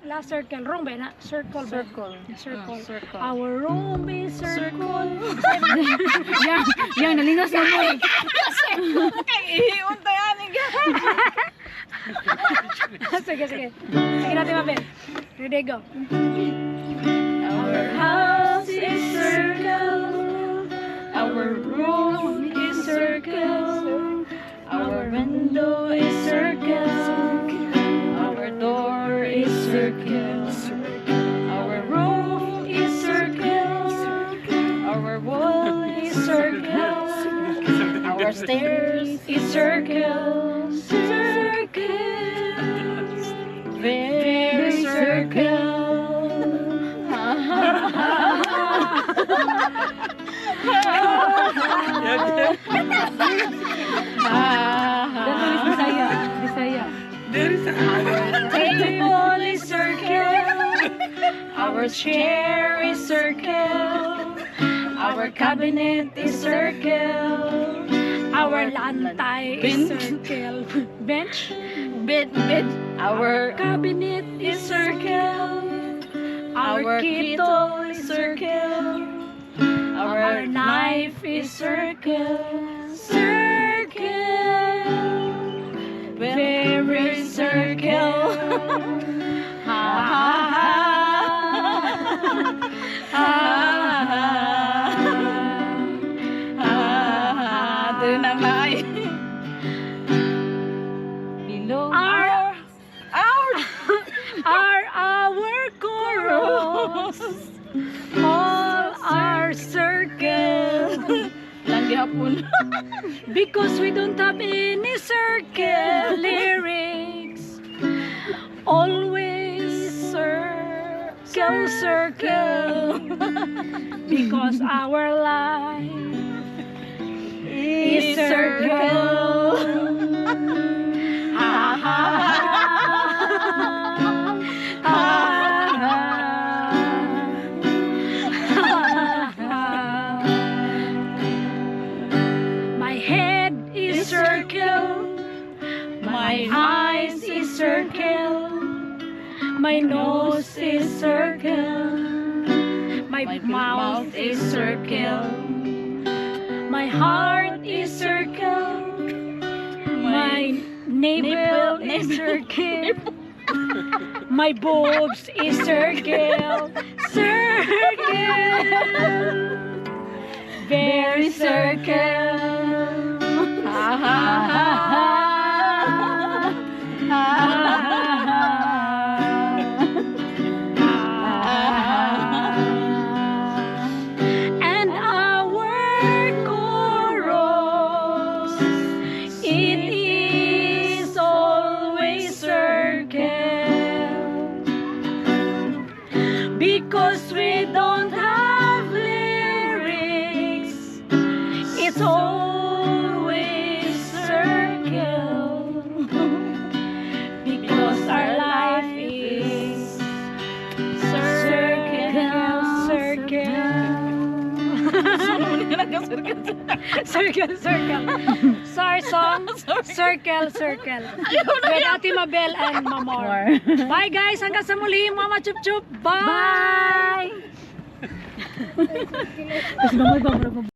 last circle. Wrong ba na? Circle ba? Circle. Circle. Circle. Our room is circle. Yang nalingos na mo. Kay iunta yan. Sige, sige. Sige natin, Mabel. Ready, go. Our house is circle. Our room is circle. Our window is circle. Our door is circle. Our roof is circle. Our wall is circle. Our stairs is circle. Circles. Very circle. Bisaya. Bisaya. Table is circle. Our chair is circle. Our cabinet is circle. Our lantay is circle. Bench. Bed. Our cabinet is circle. Our kettle is circle. Our knife is circle. Circle. Very circle. Ha ha ha. Ha ha ha. Doon na may. Below Our chorus. All our circle. lang gihapon. Because we don't have any circle lyrics. Always circle. Because our life is circle. Ha ha My head is circle. My eyes is circle. My nose is circle. My mouth is circle. My heart is circle. My navel is circle. My boobs is circle. Circle. Very circle. Ha ha ha ha. Ha ha And our chorus, it is always circle. Because we don't have lyrics, it's always circle. Because our life is circle. Circle, circle. Sorry, song. Circle. With Ate Mabel and Mamor. Bye guys, hanggang sa muli, Mama Chup Chup. Bye! Tapos